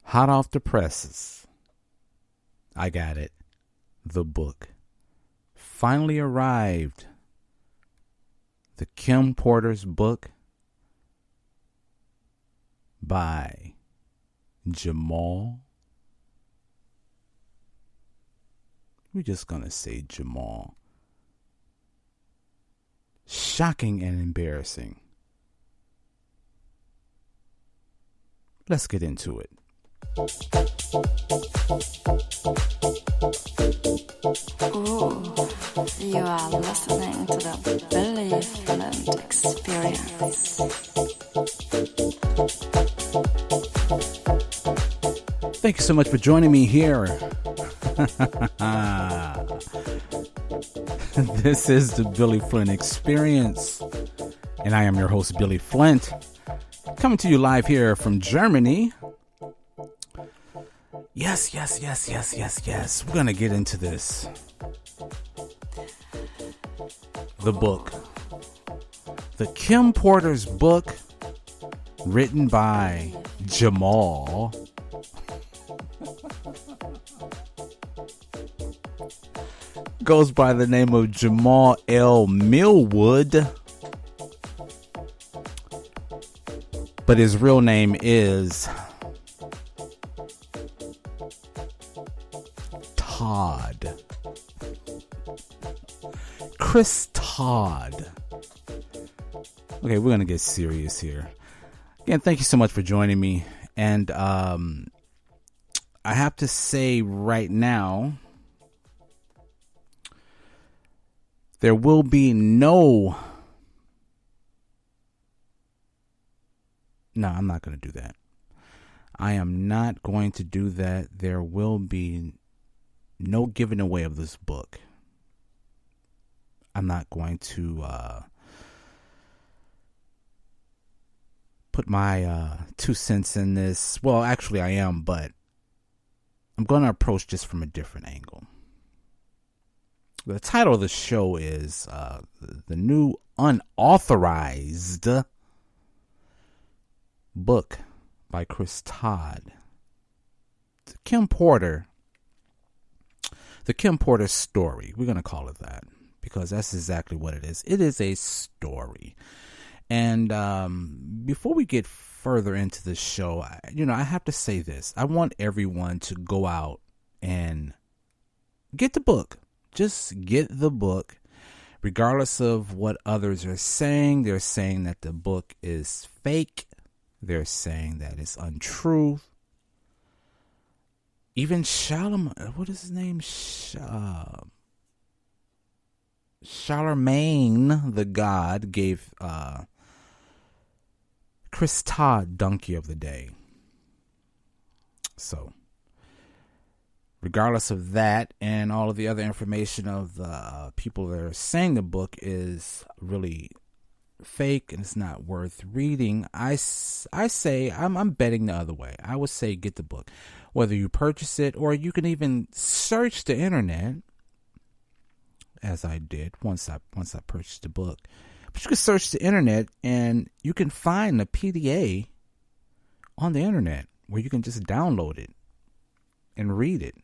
Hot off the presses. I got it. The book finally arrived. The Kim Porter's book by Jamal. We're just going to say Jamal. Shocking and embarrassing. Let's get into it. Ooh, you are listening to the Billy Flint Experience. Thank you so much for joining me here. This is the Billy Flint Experience, and I am your host, Billy Flint, coming to you live here from Germany. Yes. We're going to get into this. The book. The Kim Porter's book, written by Jamal. Goes by the name of Jamal L. Millwood. But his real name is Todd. Chris Todd. Okay, we're going to get serious here. Again, thank you so much for joining me. And I have to say right now, there will be no... No, I'm not going to do that. I am not going to do that. There will be no giving away of this book. I'm not going to put my 2 cents in this. Well, actually I am, but I'm going to approach this from a different angle. The title of the show is the new Unauthorized book by Chris Todd. The Kim Porter story. We're going to call it that because that's exactly what it is. It is a story. And before we get further into the show, I have to say this. I want everyone to go out and get the book. Just get the book. Regardless of what others are saying, they're saying that the book is fake. They're saying that it's untrue. Even what is his name? Charlemagne the God gave Chris Todd Donkey of the Day. So, regardless of that and all of the other information of the people that are saying the book is really fake and it's not worth reading, I say I'm betting the other way. I would say get the book, whether you purchase it or you can even search the internet, as I did once I purchased the book. But you can search the internet and you can find a PDA on the internet where you can just download it and read it.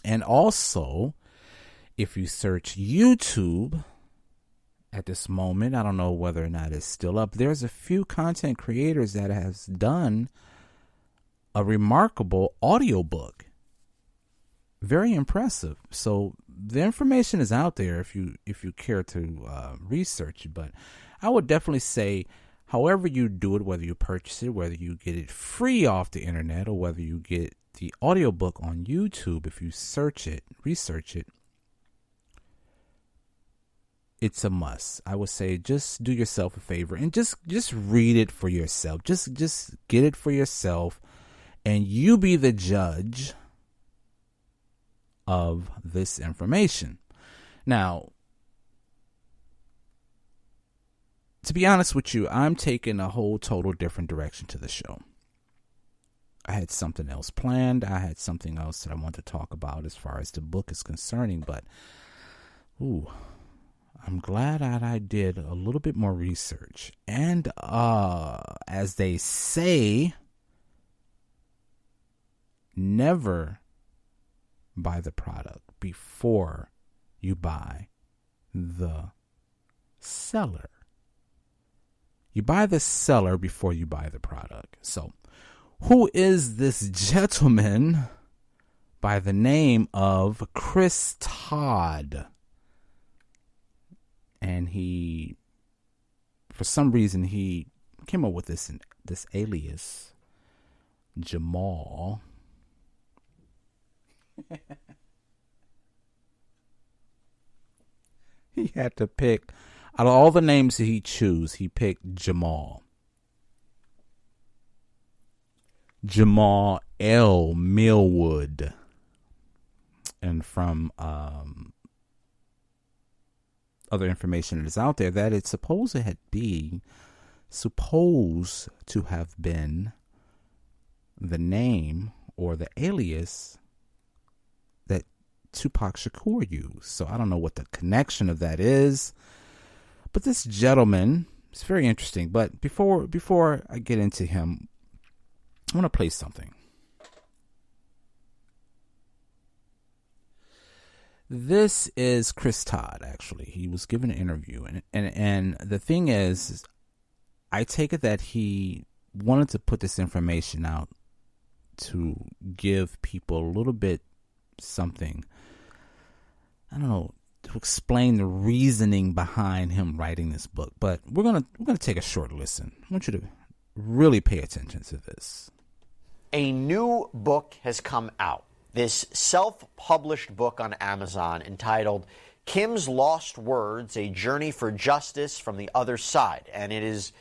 And also, if you search YouTube at this moment, I don't know whether or not it's still up, there's a few content creators that has done a remarkable audiobook. Very impressive. So the information is out there if you care to research it. But I would definitely say, however you do it, whether you purchase it, whether you get it free off the internet, or whether you get the audiobook on YouTube, if you search it, research it, it's a must. I would say just do yourself a favor and just read it for yourself. Just get it for yourself, and you be the judge of this information. Now, to be honest with you, I'm taking a whole total different direction to the show. I had something else planned. I had something else that I want to talk about as far as the book is concerning, but I'm glad that I did a little bit more research. And as they say, never buy the product before you buy the seller. You buy the seller before you buy the product. So, who is this gentleman by the name of Chris Todd? And he, for some reason, he came up with this alias, Jamal. He had to pick, out of all the names that he chose, he picked Jamal. Jamal L. Millwood. And from other information that is out there, that it's supposed to have been the name or the alias that Tupac Shakur used. So I don't know what the connection of that is. But this gentleman is very interesting. But before I get into him, I want to play something. This is Chris Todd, actually. He was given an interview. And the thing is, I take it that he wanted to put this information out to give people a little bit something, I don't know, to explain the reasoning behind him writing this book. But we're gonna take a short listen. I want you to really pay attention to this. A new book has come out. This self-published book on Amazon entitled Kim's Lost Words, A Journey for Justice from the Other Side. And it is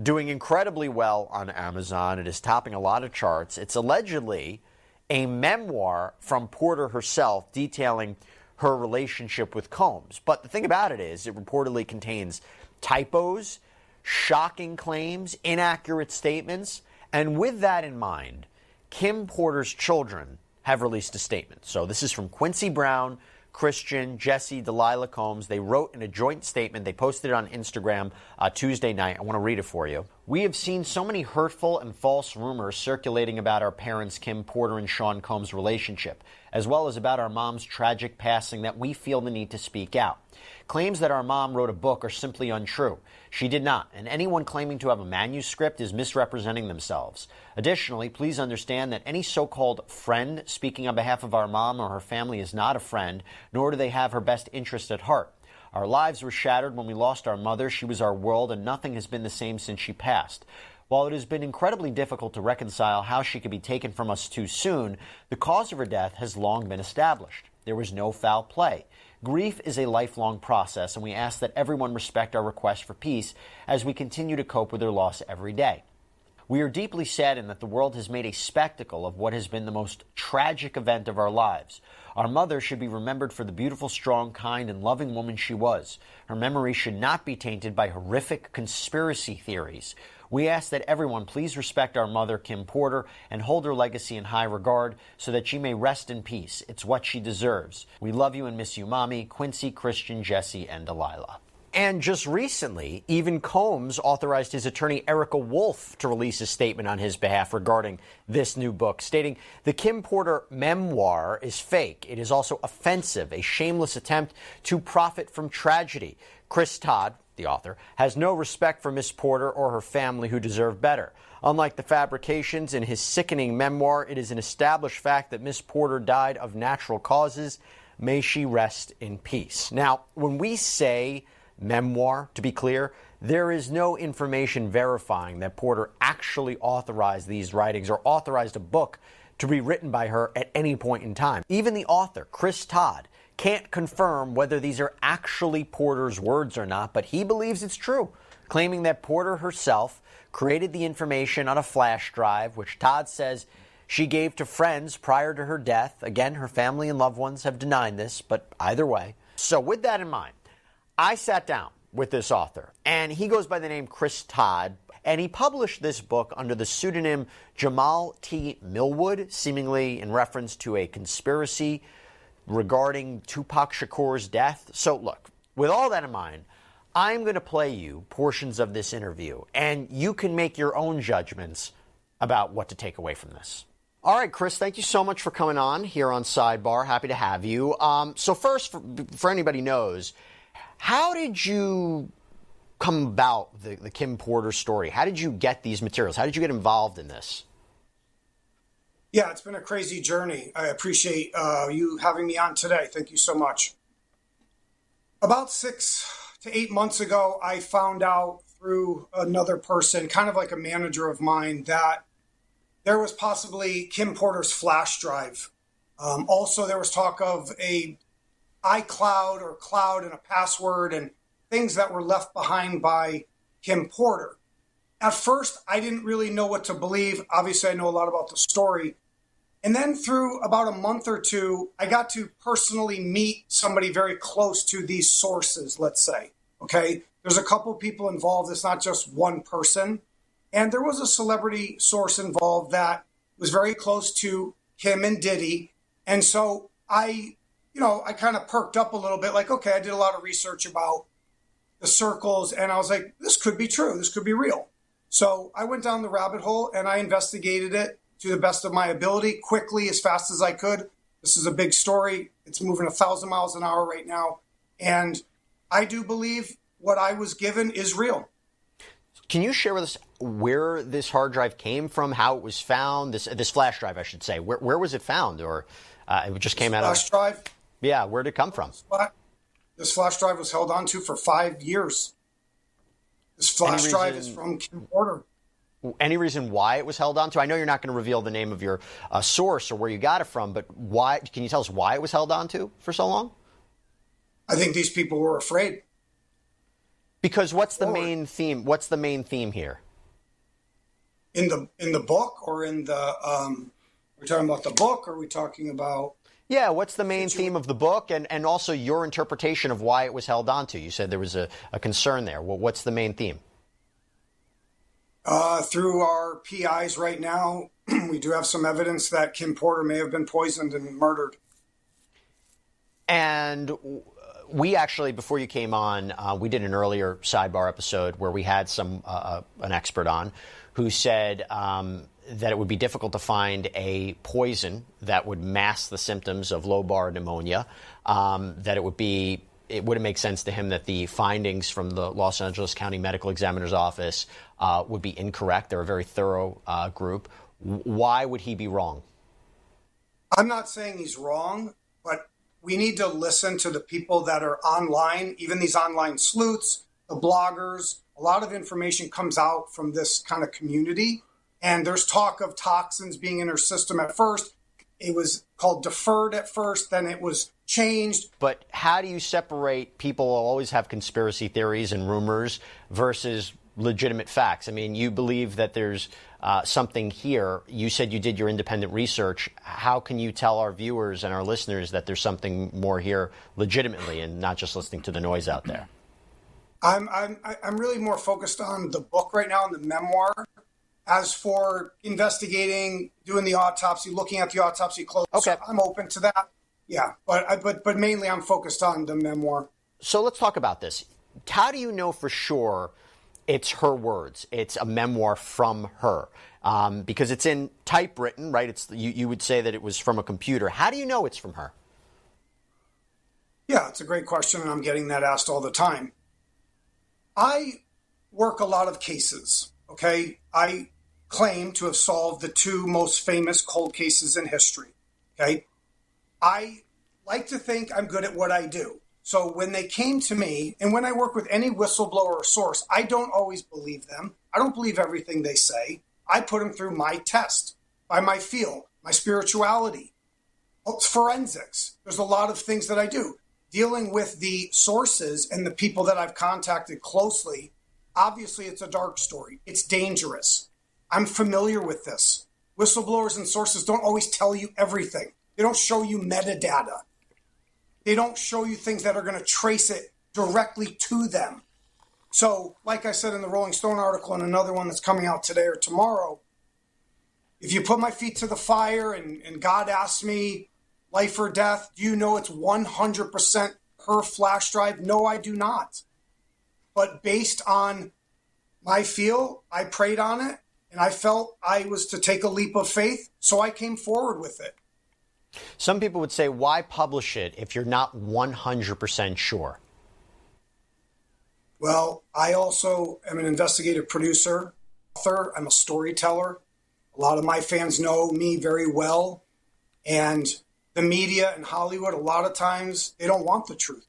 doing incredibly well on Amazon. It is topping a lot of charts. It's allegedly a memoir from Porter herself detailing her relationship with Combs. But the thing about it is, it reportedly contains typos, shocking claims, inaccurate statements. And with that in mind, Kim Porter's children have released a statement. So this is from Quincy Brown, Christian, Jesse, Delilah Combs. They wrote in a joint statement. They posted it on Instagram Tuesday night. I want to read it for you. We have seen so many hurtful and false rumors circulating about our parents, Kim Porter and Sean Combs' relationship, as well as about our mom's tragic passing, that we feel the need to speak out. Claims that our mom wrote a book are simply untrue. She did not, and anyone claiming to have a manuscript is misrepresenting themselves. Additionally, please understand that any so-called friend speaking on behalf of our mom or her family is not a friend, nor do they have her best interest at heart. Our lives were shattered when we lost our mother. She was our world, and nothing has been the same since she passed. While it has been incredibly difficult to reconcile how she could be taken from us too soon, the cause of her death has long been established. There was no foul play. Grief is a lifelong process, and we ask that everyone respect our request for peace as we continue to cope with her loss every day. We are deeply saddened that the world has made a spectacle of what has been the most tragic event of our lives. Our mother should be remembered for the beautiful, strong, kind, and loving woman she was. Her memory should not be tainted by horrific conspiracy theories. We ask that everyone please respect our mother, Kim Porter, and hold her legacy in high regard so that she may rest in peace. It's what she deserves. We love you and miss you, Mommy, Quincy, Christian, Jesse, and Delilah. And just recently, even Combs authorized his attorney Erica Wolf to release a statement on his behalf regarding this new book, stating the Kim Porter memoir is fake. It is also offensive, a shameless attempt to profit from tragedy. Chris Todd, the author, has no respect for Miss Porter or her family, who deserve better. Unlike the fabrications in his sickening memoir, it is an established fact that Miss Porter died of natural causes. May she rest in peace. Now, when we say memoir, to be clear, there is no information verifying that Porter actually authorized these writings or authorized a book to be written by her at any point in time. Even the author, Chris Todd, can't confirm whether these are actually Porter's words or not, but he believes it's true, claiming that Porter herself created the information on a flash drive, which Todd says she gave to friends prior to her death. Again, her family and loved ones have denied this, but either way. So with that in mind, I sat down with this author, and he goes by the name Chris Todd, and he published this book under the pseudonym Jamal T. Millwood, seemingly in reference to a conspiracy regarding Tupac Shakur's death. So look, with all that in mind, I'm going to play you portions of this interview, and you can make your own judgments about what to take away from this. All right, Chris, thank you so much for coming on here on Sidebar. Happy to have you. So first, for anybody knows, how did you come about the Kim Porter story? How did you get these materials? How did you get involved in this? Yeah, it's been a crazy journey. I appreciate you having me on today. Thank you so much. About 6 to 8 months ago, I found out through another person, kind of like a manager of mine, that there was possibly Kim Porter's flash drive. Also, there was talk of a iCloud or cloud and a password and things that were left behind by Kim Porter. At first, I didn't really know what to believe. Obviously, I know a lot about the story. And then through about a month or two, I got to personally meet somebody very close to these sources, let's say. Okay, there's a couple people involved. It's not just one person. And there was a celebrity source involved that was very close to Kim and Diddy. And so I kind of perked up a little bit, like, okay, I did a lot of research about the circles, and I was like, this could be true. This could be real. So I went down the rabbit hole and I investigated it to the best of my ability, quickly, as fast as I could. This is a big story. It's moving 1,000 miles an hour right now. And I do believe what I was given is real. Can you share with us where this hard drive came from, how it was found, this flash drive, I should say? Where was it found? Or it just came out of... Flash drive? Yeah, where did it come from? This flash drive was held onto for 5 years. This flash drive is from Kim Porter. Any reason why it was held onto? I know you're not going to reveal the name of your source or where you got it from, but why? Can you tell us why it was held onto for so long? I think these people were afraid. Because what's the main theme? What's the main theme here? In the book, or in the we're talking about the book, or are we talking about? Yeah, what's the main theme of the book, and also your interpretation of why it was held onto? You said there was a concern there. Well, what's the main theme? Through our PIs right now, we do have some evidence that Kim Porter may have been poisoned and murdered. And we actually, before you came on, we did an earlier Sidebar episode where we had an expert on who said that it would be difficult to find a poison that would mask the symptoms of lobar pneumonia, that it wouldn't make sense to him that the findings from the Los Angeles County Medical Examiner's Office would be incorrect. They're a very thorough group. Why would he be wrong? I'm not saying he's wrong, but we need to listen to the people that are online, even these online sleuths, the bloggers. A lot of information comes out from this kind of community. And there's talk of toxins being in her system at first. It was called deferred at first, then it was changed. But how do you separate people who always have conspiracy theories and rumors versus legitimate facts? I mean, you believe that there's something here. You said you did your independent research. How can you tell our viewers and our listeners that there's something more here legitimately and not just listening to the noise out there? I'm really more focused on the book right now and the memoir. As for investigating, doing the autopsy, looking at the autopsy close, okay, I'm open to that. Yeah, but mainly I'm focused on the memoir. So let's talk about this. How do you know for sure it's her words? It's a memoir from her, because it's in typewritten, right? You would say that it was from a computer. How do you know it's from her? Yeah, it's a great question, and I'm getting that asked all the time. I work a lot of cases. Okay, I claim to have solved the 2 most famous cold cases in history. Okay, I like to think I'm good at what I do. So when they came to me, and when I work with any whistleblower or source, I don't always believe them. I don't believe everything they say. I put them through my test, by my feel, my spirituality, forensics. There's a lot of things that I do. Dealing with the sources and the people that I've contacted closely, obviously, it's a dark story. It's dangerous. I'm familiar with this. Whistleblowers and sources don't always tell you everything. They don't show you metadata. They don't show you things that are going to trace it directly to them. So, like I said in the Rolling Stone article and another one that's coming out today or tomorrow, if you put my feet to the fire and God asks me life or death, do you know it's 100% her flash drive? No, I do not. But based on my feel, I prayed on it, and I felt I was to take a leap of faith, so I came forward with it. Some people would say, why publish it if you're not 100% sure? Well, I also am an investigative producer, author. I'm a storyteller. A lot of my fans know me very well. And the media in Hollywood, a lot of times, they don't want the truth.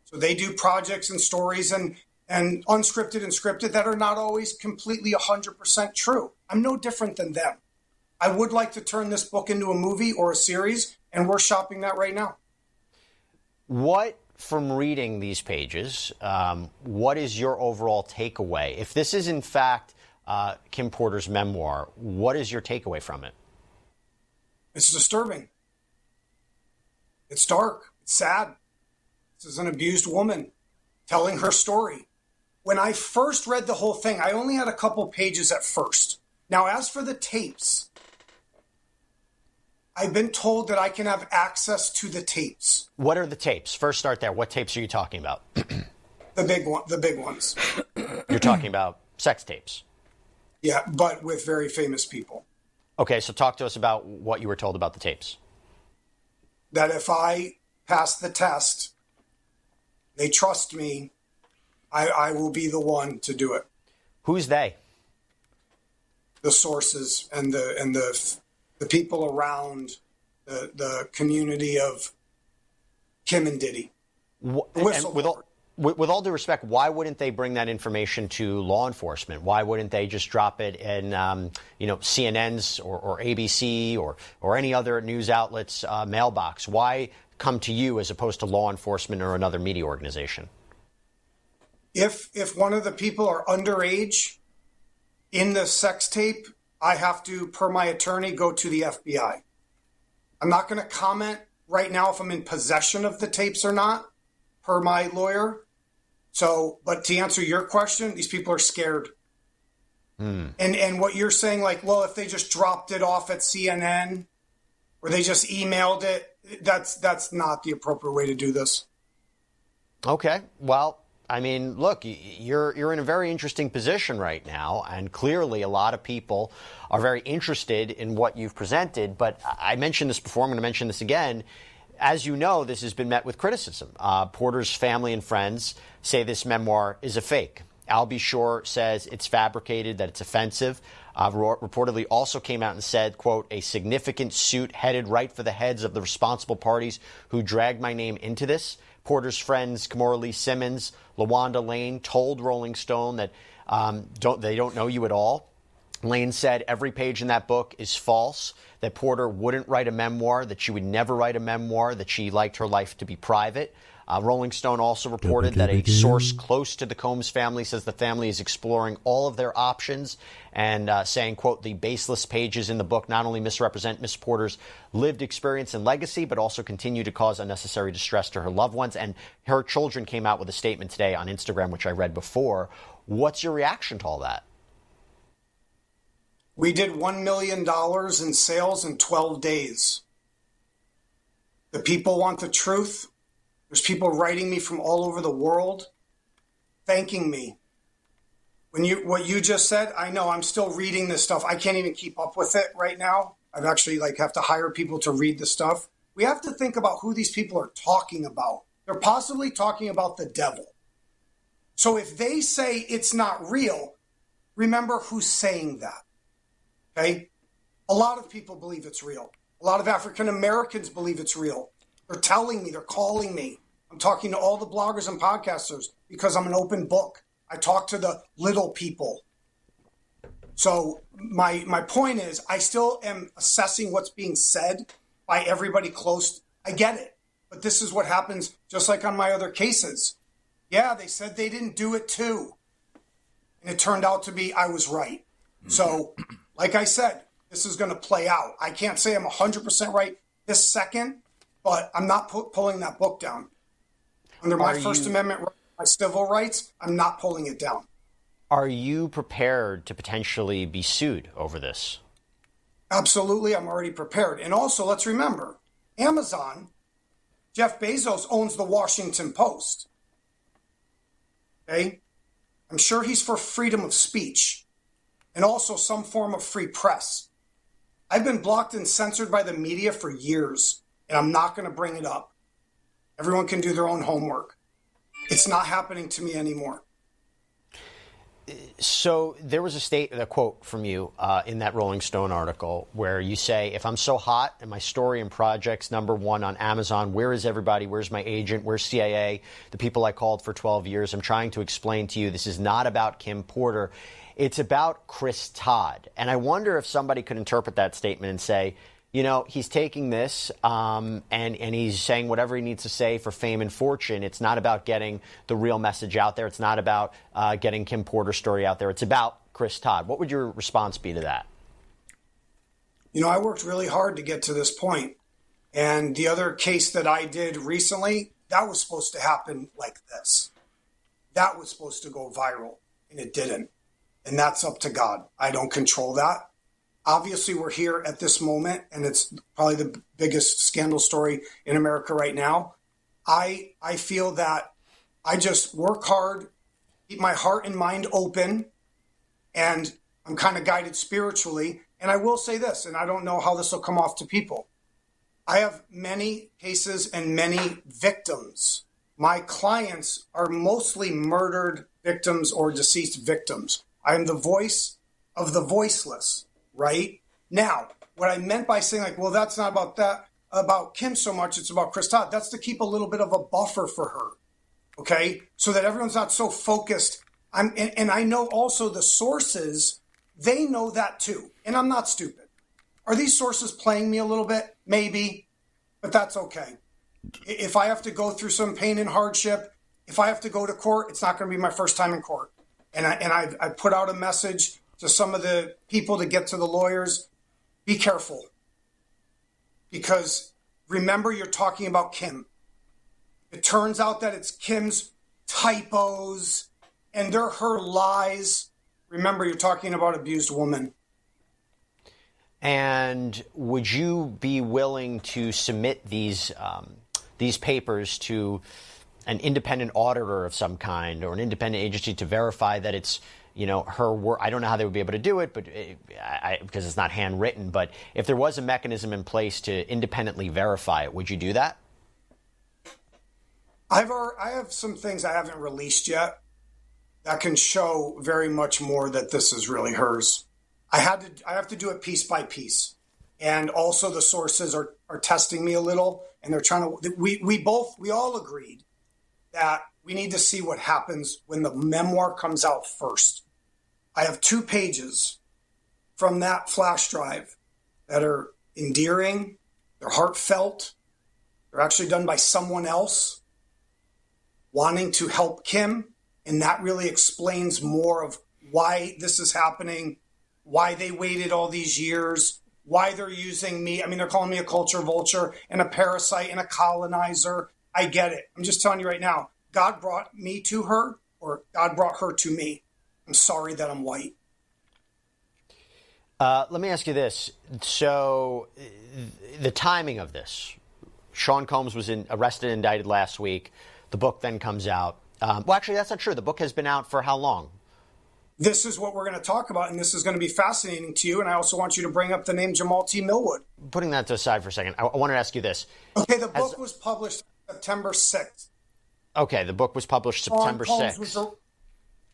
So they do projects and stories and unscripted and scripted that are not always completely 100% true. I'm no different than them. I would like to turn this book into a movie or a series, and we're shopping that right now. What, from reading these pages, what is your overall takeaway? If this is, in fact, Kim Porter's memoir, what is your takeaway from it? It's disturbing. It's dark. It's sad. This is an abused woman telling her story. When I first read the whole thing, I only had a couple pages at first. Now, as for the tapes, I've been told that I can have access to the tapes. What are the tapes? First, start there. What tapes are you talking about? The big ones. You're talking about sex tapes. Yeah, but with very famous people. Okay, so talk to us about what you were told about the tapes. That if I pass the test, they trust me, I will be the one to do it. Who's they? The sources and the people around the community of Kim and Diddy. And with all due respect, why wouldn't they bring that information to law enforcement? Why wouldn't they just drop it in, CNN's or ABC or any other news outlet's mailbox? Why come to you as opposed to law enforcement or another media organization? If one of the people are underage in the sex tape, I have to, per my attorney, go to the FBI. I'm not going to comment right now if I'm in possession of the tapes or not, per my lawyer. So, but to answer your question, these people are scared. And what you're saying, like, well, if they just dropped it off at CNN or they just emailed it, that's not the appropriate way to do this. Okay, well, I mean, look, you're in a very interesting position right now, and clearly a lot of people are very interested in what you've presented. But I mentioned this before, I'm going to mention this again. As you know, this has been met with criticism. Porter's family and friends say this memoir is a fake. Albie Shore says it's fabricated, that it's offensive. Reportedly also came out and said, quote, a significant suit headed right for the heads of the responsible parties who dragged my name into this. Porter's friends, Kimora Lee Simmons, LaWanda Lane, told Rolling Stone that they don't know you at all. Lane said every page in that book is false, that Porter wouldn't write a memoir, that she would never write a memoir, that she liked her life to be private. Rolling Stone also reported that a source close to the Combs family says the family is exploring all of their options and saying, quote, the baseless pages in the book not only misrepresent Miss Porter's lived experience and legacy, but also continue to cause unnecessary distress to her loved ones. And her children came out with a statement today on Instagram, which I read before. What's your reaction to all that? We did $1 million in sales in 12 days. The people want the truth. There's people writing me from all over the world, thanking me. What you just said, I know I'm still reading this stuff. I can't even keep up with it right now. I've actually have to hire people to read the stuff. We have to think about who these people are talking about. They're possibly talking about the devil. So if they say it's not real, remember who's saying that. Okay? A lot of people believe it's real. A lot of African Americans believe it's real. They're telling me, they're calling me. I'm talking to all the bloggers and podcasters because I'm an open book. I talk to the little people. So my point is, I still am assessing what's being said by everybody close. I get it. But this is what happens just like on my other cases. Yeah, they said they didn't do it too. And it turned out to be I was right. So, like I said, this is going to play out. I can't say I'm 100% right this second, but I'm not pulling that book down. Under my First Amendment, my civil rights, I'm not pulling it down. Are you prepared to potentially be sued over this? Absolutely. I'm already prepared. And also, let's remember, Amazon, Jeff Bezos owns the Washington Post. Okay? I'm sure he's for freedom of speech. and also some form of free press. I've been blocked and censored by the media for years, and I'm not going to bring it up. Everyone can do their own homework. It's not happening to me anymore. So there was a quote from you in that Rolling Stone article where you say, if I'm so hot and my story and project's #1 on Amazon, where is everybody? Where's my agent? Where's CIA? The people I called for 12 years. I'm trying to explain to you this is not about Kim Porter. It's about Chris Todd. And I wonder if somebody could interpret that statement and say, you know, he's taking this and he's saying whatever he needs to say for fame and fortune. It's not about getting the real message out there. It's not about getting Kim Porter's story out there. It's about Chris Todd. What would your response be to that? You know, I worked really hard to get to this point. And the other case that I did recently, that was supposed to happen like this. That was supposed to go viral, and it didn't. And that's up to God. I don't control that. Obviously, we're here at this moment, and it's probably the biggest scandal story in America right now. I feel that I just work hard, keep my heart and mind open, and I'm kind of guided spiritually. And I will say this, and I don't know how this will come off to people. I have many cases and many victims. My clients are mostly murdered victims or deceased victims. I am the voice of the voiceless. Right? Now, what I meant by saying like, well, that's not about Kim so much, it's about Chris Todd. That's to keep a little bit of a buffer for her. Okay? So that everyone's not so focused. And I know also the sources, they know that too. And I'm not stupid. Are these sources playing me a little bit? Maybe, but that's okay. If I have to go through some pain and hardship, if I have to go to court, it's not going to be my first time in court. And I put out a message to some of the people to get to the lawyers, be careful. Because remember, you're talking about Kim. It turns out that it's Kim's typos and they're her lies. Remember, you're talking about abused woman. And would you be willing to submit these papers to an independent auditor of some kind or an independent agency to verify that it's, you know, her work? I don't know how they would be able to do it, but because it's not handwritten. But if there was a mechanism in place to independently verify it, would you do that? I have some things I haven't released yet that can show very much more that this is really hers. I have to do it piece by piece, and also the sources are testing me a little, and they're trying to. We all agreed that we need to see what happens when the memoir comes out first. I have 2 pages from that flash drive that are endearing, they're heartfelt, they're actually done by someone else wanting to help Kim, and that really explains more of why this is happening, why they waited all these years, why they're using me. I mean, they're calling me a culture vulture and a parasite and a colonizer. I get it. I'm just telling you right now, God brought me to her, or God brought her to me. I'm sorry that I'm white. Let me ask you this. So the timing of this, Sean Combs was arrested and indicted last week. The book then comes out. Well, actually, that's not true. The book has been out for how long? This is what we're going to talk about, and this is going to be fascinating to you. And I also want you to bring up the name Jamal T. Millwood. Putting that to the side for a second, I wanted to ask you this. Okay, the book was published September 6th. Okay, the book was published September 6th.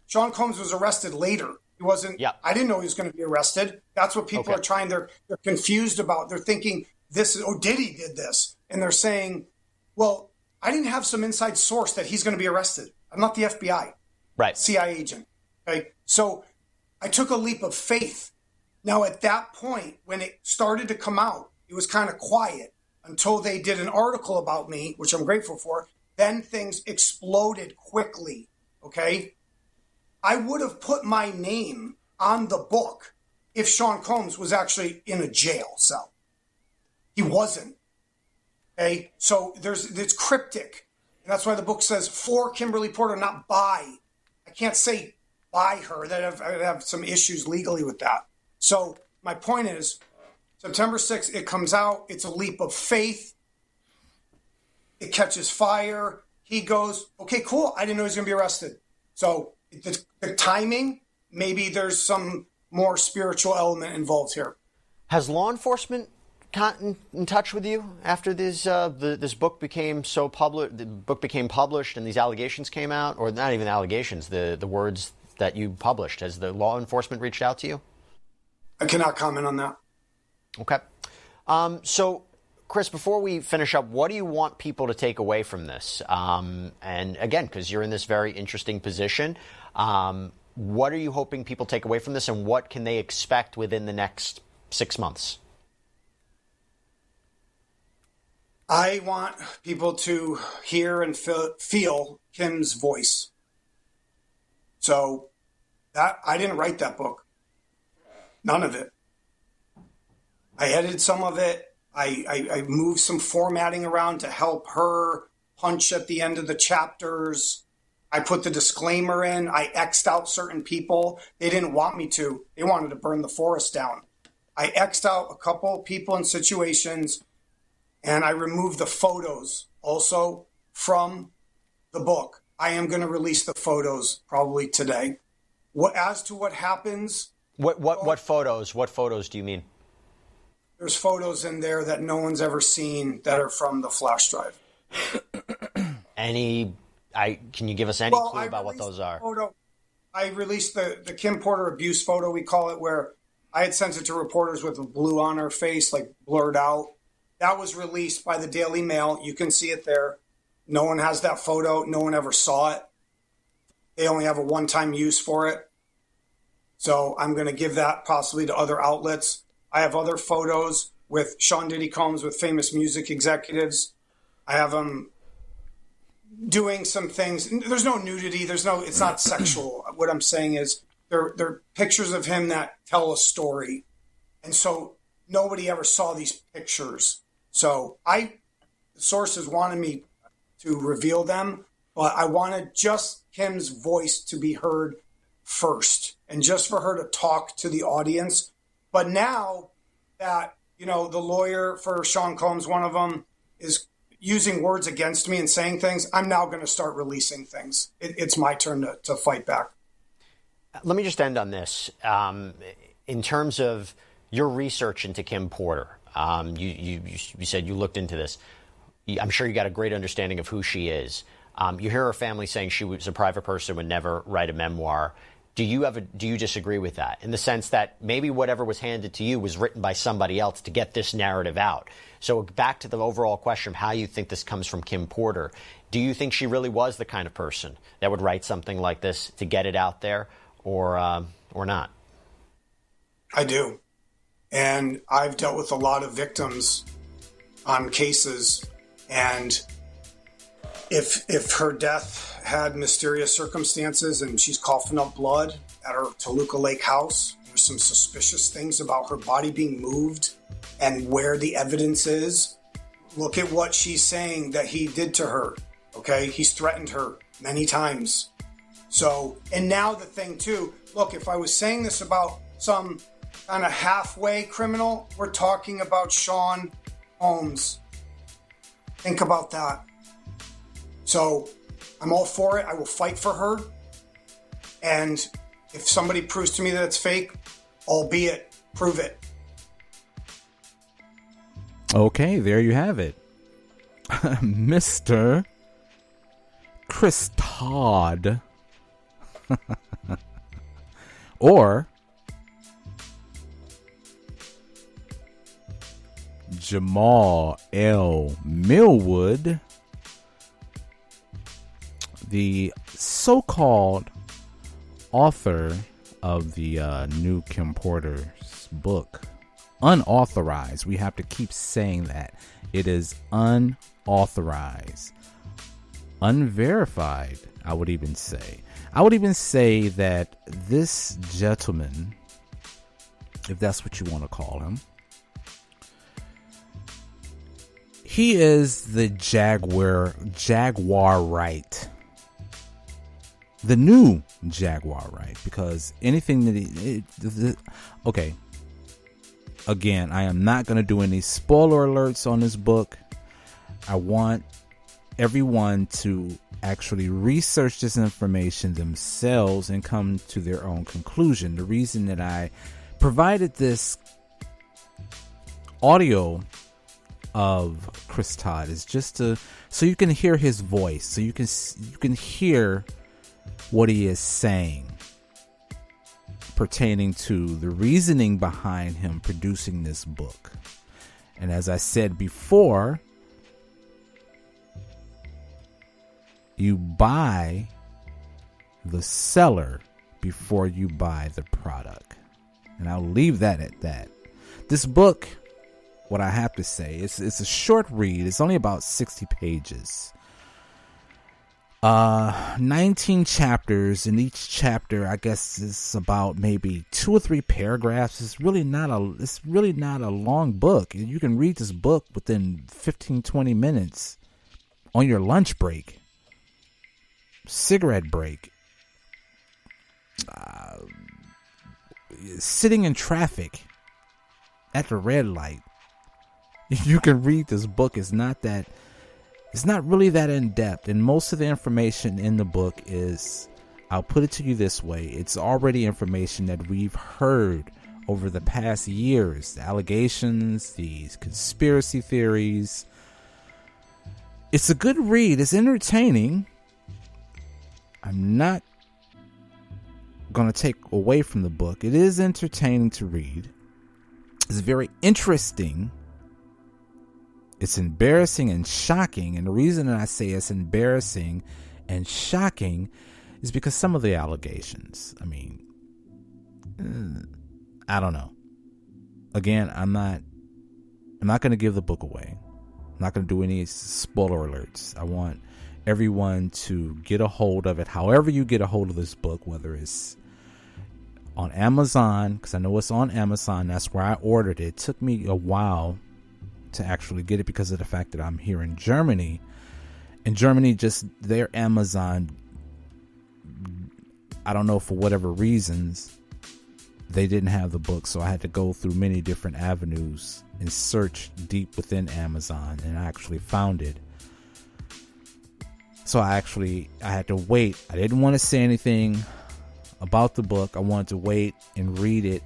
Sean Combs was arrested later. He wasn't. Yeah. I didn't know he was going to be arrested. That's what people are trying. They're confused about. They're thinking Diddy did this, and they're saying, "Well, I didn't have some inside source that he's going to be arrested. I'm not the FBI, right? CIA agent." Okay, so I took a leap of faith. Now, at that point, when it started to come out, it was kind of quiet until they did an article about me, which I'm grateful for. Then things exploded quickly. Okay. I would have put my name on the book if Sean Combs was actually in a jail cell. He wasn't. Okay, so it's cryptic. And that's why the book says for Kimberly Porter, not by. I can't say by her. I have some issues legally with that. So my point is, September 6th, it comes out. It's a leap of faith. It catches fire. He goes, okay, cool. I didn't know he was going to be arrested. So the timing, maybe there's some, more spiritual element involved here. Has law enforcement gotten in touch with you after this this book became so public? The book became published and these allegations came out, or not even allegations, the words that you published. Has the law enforcement reached out to you? I cannot comment on that. Okay. So, Chris, before we finish up, what do you want people to take away from this? And again, because you're in this very interesting position, what are you hoping people take away from this, and what can they expect within the next 6 months? I want people to hear and feel Kim's voice. So that I didn't write that book. None of it. I edited some of it. I moved some formatting around to help her punch at the end of the chapters. I put the disclaimer in. I X'd out certain people. They didn't want me to. They wanted to burn the forest down. I X'd out a couple people and situations, and I removed the photos also from the book. I am going to release the photos probably today. As to what happens... What photos? What photos do you mean? There's photos in there that no one's ever seen that are from the flash drive. Can you give us any clue about what those are? I released the Kim Porter abuse photo, we call it, where I had sent it to reporters with a blue on her face, like blurred out. That was released by the Daily Mail. You can see it there. No one has that photo. No one ever saw it. They only have a one-time use for it. So I'm going to give that possibly to other outlets. I have other photos with Sean Diddy Combs with famous music executives. I have them doing some things. There's no nudity. It's not sexual. What I'm saying is they're pictures of him that tell a story. And so nobody ever saw these pictures. So the sources wanted me to reveal them, but I wanted just Kim's voice to be heard first and just for her to talk to the audience. But now that, the lawyer for Sean Combs, one of them, is using words against me and saying things, I'm now going to start releasing things. It's my turn to fight back. Let me just end on this. In terms of your research into Kim Porter, you said you looked into this. I'm sure you got a great understanding of who she is. You hear her family saying she was a private person, would never write a memoir. Do you disagree with that, in the sense that maybe whatever was handed to you was written by somebody else to get this narrative out? So back to the overall question of how you think this comes from Kim Porter. Do you think she really was the kind of person that would write something like this to get it out there, or not? I do. And I've dealt with a lot of victims on cases, and if her death had mysterious circumstances and she's coughing up blood at her Toluca Lake house, there's some suspicious things about her body being moved and where the evidence is. Look at what she's saying that he did to her. Okay, he's threatened her many times. So, and now the thing too, look, if I was saying this about some kind of halfway criminal, we're talking about Sean Holmes. Think about that. So I'm all for it. I will fight for her. And if somebody proves to me that it's fake, albeit, prove it. Okay, there you have it. Mr. Chris Todd. Or Jamal L. Millwood, the so-called author of the new Kim Porter's book, Unauthorized. We have to keep saying that. It is unauthorized, unverified, I would even say. I would even say that this gentleman, if that's what you want to call him, he is the Jaguar right. The new Jaguar right. Because anything that okay. Again, I am not going to do any spoiler alerts on this book. I want everyone to actually research this information themselves and come to their own conclusion. The reason that I provided this audio of Chris Todd is just so you can hear his voice, so you can hear what he is saying pertaining to the reasoning behind him producing this book. And as I said before, you buy the seller before you buy the product. And I'll leave that at that. This book, what I have to say, it's a short read. It's only about 60 pages. 19 chapters, and each chapter, I guess, is about maybe 2 or 3 paragraphs. It's really not a long book. You can read this book within 15-20 minutes on your lunch break, cigarette break, sitting in traffic at the red light. You can read this book. It's not really that in depth, and most of the information in the book is, I'll put it to you this way, it's already information that we've heard over the past years. The allegations, the conspiracy theories. It's a good read. It's entertaining. I'm not going to take away from the book. It is entertaining to read. It's very interesting. It's embarrassing and shocking. And the reason that I say it's embarrassing and shocking is because some of the allegations, I mean, I don't know. Again, I'm not going to give the book away. I'm not going to do any spoiler alerts. I want everyone to get a hold of it. However you get a hold of this book, whether it's on Amazon, because I know it's on Amazon. That's where I ordered it. It took me a while to actually get it because of the fact that I'm here in Germany. In Germany, just their Amazon, I don't know, for whatever reasons, they didn't have the book. So I had to go through many different avenues and search deep within Amazon, and I actually found it. So I had to wait. I didn't want to say anything about the book. I wanted to wait and read it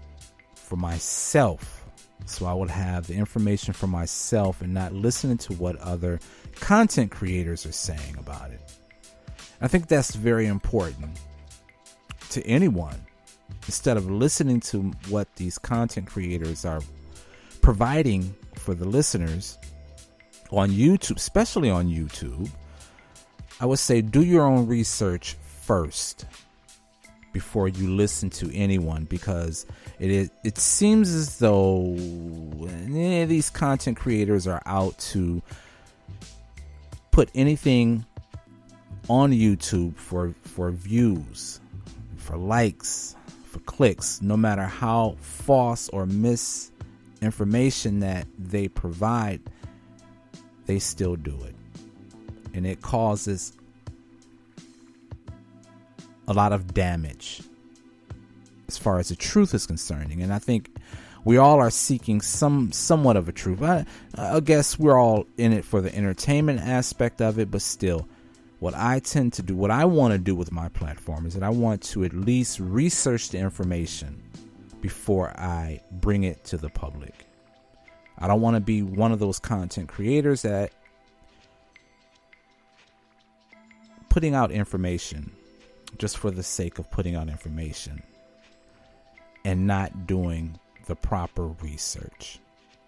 for myself, so I would have the information for myself and not listening to what other content creators are saying about it. I think that's very important to anyone. Instead of listening to what these content creators are providing for the listeners on YouTube, especially on YouTube, I would say do your own research first before you listen to anyone, because it seems as though these content creators are out to put anything on YouTube for views, for likes, for clicks. No matter how false or misinformation that they provide, they still do it, and it causes a lot of damage as far as the truth is concerned. And I think we all are seeking somewhat of a truth. I guess we're all in it for the entertainment aspect of it, but still, what I tend to do, what I want to do with my platform is that I want to at least research the information before I bring it to the public. I don't want to be one of those content creators that putting out information just for the sake of putting out information and not doing the proper research.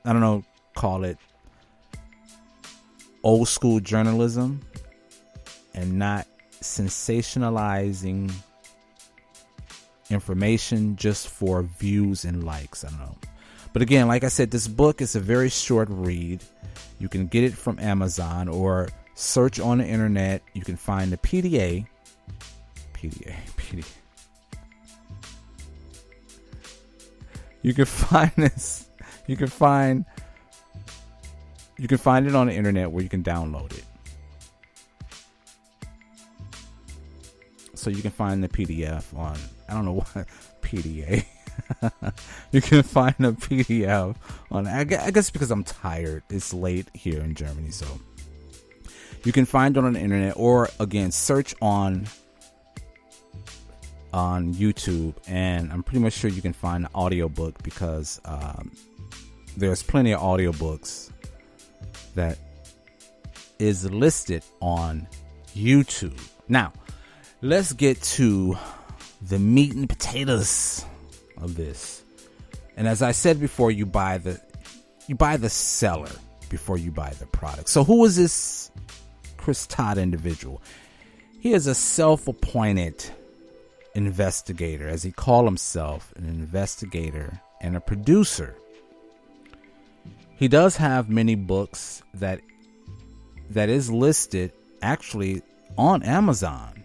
I don't know, call it old school journalism, and not sensationalizing information just for views and likes. I don't know. But again, like I said, this book is a very short read. You can get it from Amazon or search on the internet. You can find the PDA. You can find this. You can find it on the internet where you can download it. So you can find the PDF on, I don't know what, PDA. You can find a PDF on, I guess because I'm tired. It's late here in Germany, so You can find it on the internet, or again, search on YouTube, and I'm pretty much sure you can find the audiobook, because there's plenty of audiobooks that is listed on YouTube. Now, let's get to the meat and potatoes of this. And as I said before, you buy the seller before you buy the product. So who is this Chris Todd individual? He is a self-appointed investigator, as he called himself, an investigator and a producer. He does have many books that is listed actually on Amazon.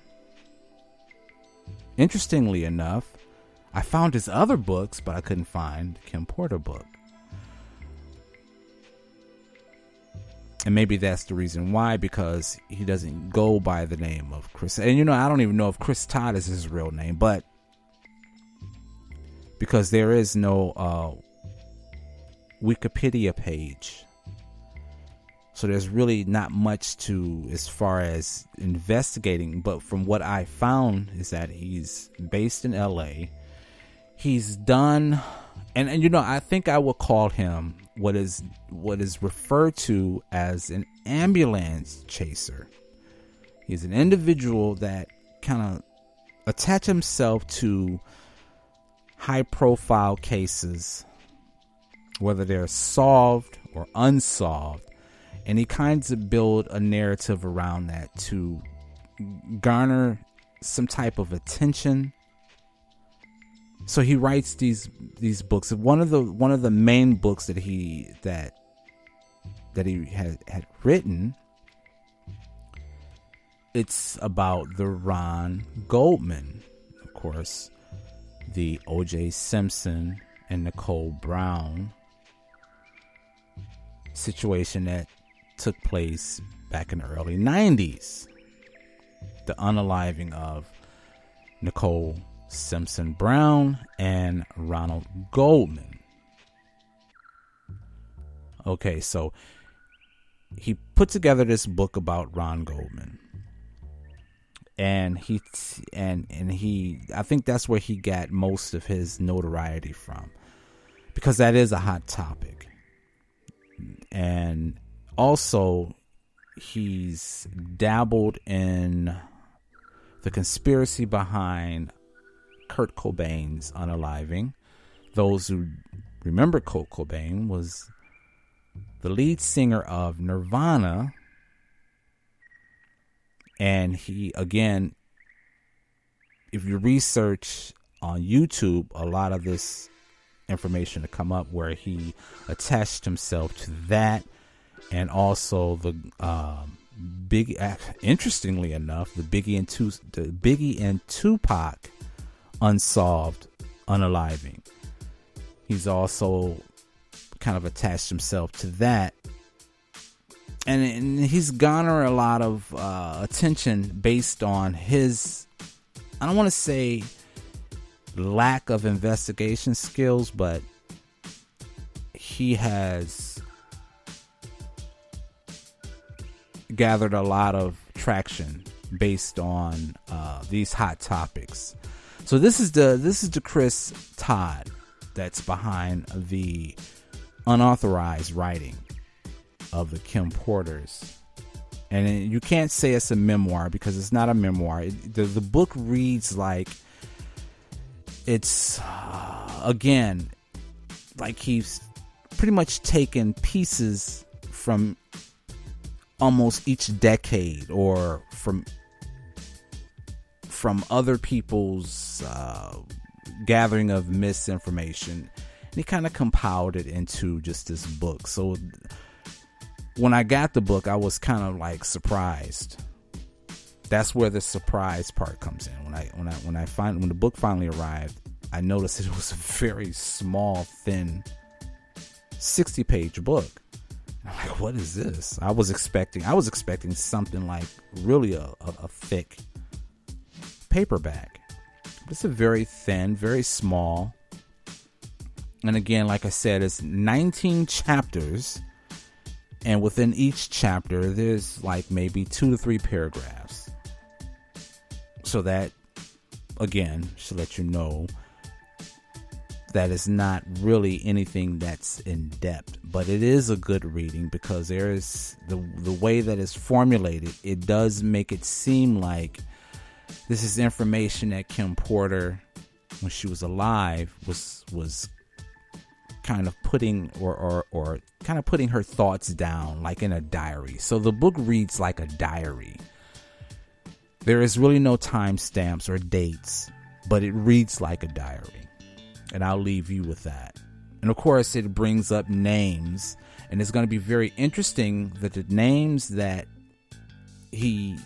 Interestingly enough, I found his other books, but I couldn't find the Kim Porter book. And maybe that's the reason why, because he doesn't go by the name of Chris. And I don't even know if Chris Todd is his real name, but because there is no Wikipedia page. So there's really not much to as far as investigating. But from what I found is that he's based in LA. He's done, and I think I will call him what is referred to as an ambulance chaser. He's an individual that kind of attach himself to high profile cases, whether they're solved or unsolved, and he kinds of build a narrative around that to garner some type of attention. So he writes these books. One of the main books that he had written, it's about the Ron Goldman, of course, the O.J. Simpson and Nicole Brown situation that took place back in the early 90s. The unaliving of Nicole Simpson Brown and Ronald Goldman. Okay, so he put together this book about Ron Goldman, and he I think that's where he got most of his notoriety from, because that is a hot topic. And also he's dabbled in the conspiracy behind Kurt Cobain's unaliving. Those who remember Kurt Cobain was the lead singer of Nirvana, and he, again, if you research on YouTube, a lot of this information to come up where he attached himself to that, and also the interestingly enough, the Biggie and Tupac unsolved unaliving. He's also kind of attached himself to that, and he's garnered a lot of attention based on his, I don't want to say lack of investigation skills, but he has gathered a lot of traction based on these hot topics. So this is the Chris Todd that's behind the unauthorized writing of the Kim Porters. And you can't say it's a memoir, because it's not a memoir. The book reads like it's, again, like he's pretty much taken pieces from almost each decade, or from other people's gathering of misinformation, and he kind of compiled it into just this book. So when I got the book, I was kind of like surprised. That's where the surprise part comes in. When the book finally arrived, I noticed it was a very small, thin 60-page book. I'm like, what is this? I was expecting something like really a thick paperback. It's a very thin, very small. And again, like I said, it's 19 chapters. And within each chapter, there's like maybe 2 to 3 paragraphs. So that, again, should let you know that it's not really anything that's in depth, but it is a good reading because there is the way that it's formulated. It does make it seem like this is information that Kim Porter, when she was alive, was kind of putting or kind of putting her thoughts down like in a diary. So the book reads like a diary. There is really no timestamps or dates, but it reads like a diary. And I'll leave you with that. And of course, it brings up names, and it's going to be very interesting that the names that he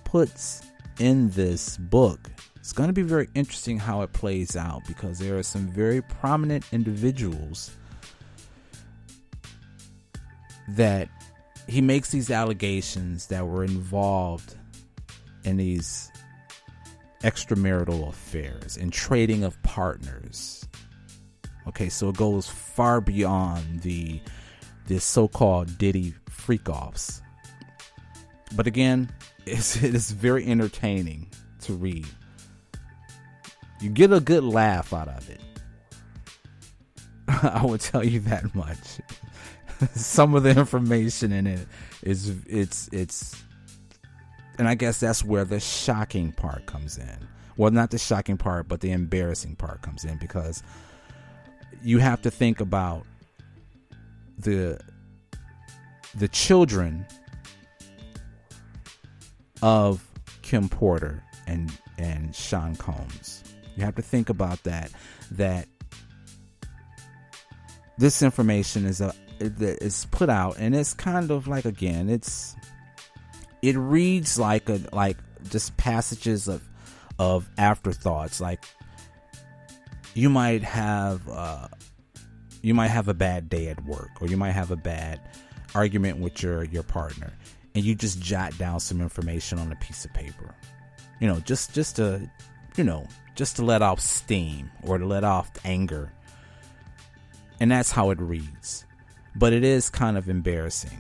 puts in this book, it's going to be very interesting how it plays out, because there are some very prominent individuals that he makes these allegations that were involved in these extramarital affairs and trading of partners. Okay, so it goes far beyond the so-called Diddy freak-offs. But again, it is very entertaining to read. You get a good laugh out of it. I will tell you that much. Some of the information in it it's and I guess that's where the shocking part comes in. Well, not the shocking part, but the embarrassing part comes in, because you have to think about the children of Kim Porter and Sean Combs. You have to think about that this information is put out, and it's kind of like, again, it reads like just passages of afterthoughts. Like you might have a bad day at work, or you might have a bad argument with your partner, and you just jot down some information on a piece of paper, just to let off steam or to let off anger. And that's how it reads. But it is kind of embarrassing,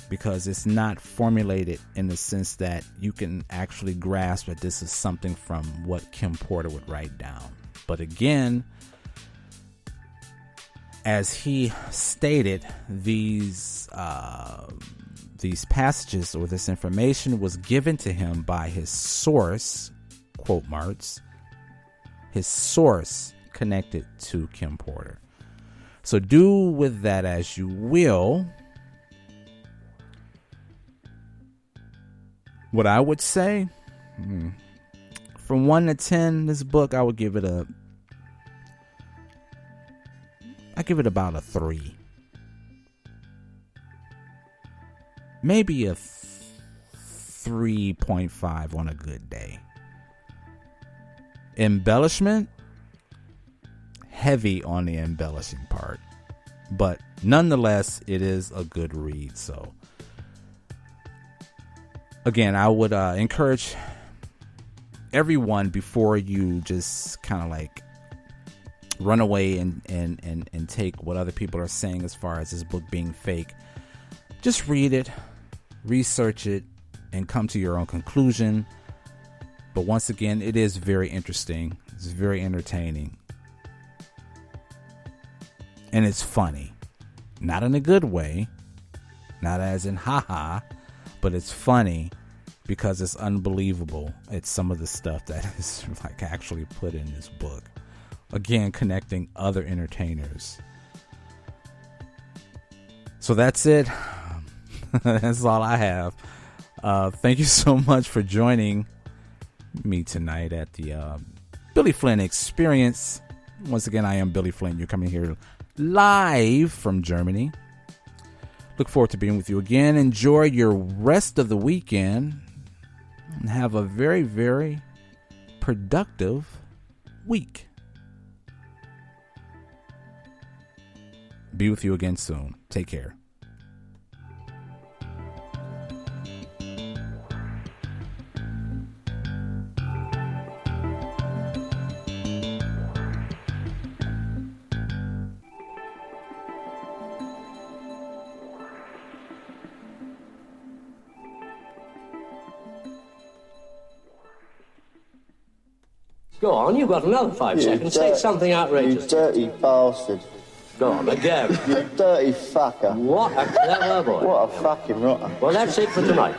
because it's not formulated in the sense that you can actually grasp that this is something from what Kim Porter would write down. But again, as he stated, these passages or this information was given to him by his source, quote marks, his source connected to Kim Porter. So do with that as you will. What I would say, from 1 to 10, this book, I give it about a 3. Maybe a 3.5 on a good day. Embellishment, heavy on the embellishing part, but nonetheless, it is a good read. So again, I would encourage everyone, before you just kind of like run away and take what other people are saying as far as this book being fake, just read it, research it, and come to your own conclusion. But once again, it is very interesting. It's very entertaining. And it's funny. Not in a good way. Not as in haha. But it's funny because it's unbelievable. It's some of the stuff that is like actually put in this book. Again, connecting other entertainers. So that's it. That's all I have. Thank you so much for joining me tonight at the Billy Flynn Experience. Once again, I am Billy Flynn. You're coming here live from Germany. Look forward to being with you again. Enjoy your rest of the weekend and have a very, very productive week. Be with you again soon. Take care. Go on, you've got another 5 seconds. Say something outrageous. You dirty bastard. Go on, again. You dirty fucker. What a clever boy. What a fucking rotter. Well, that's it for tonight.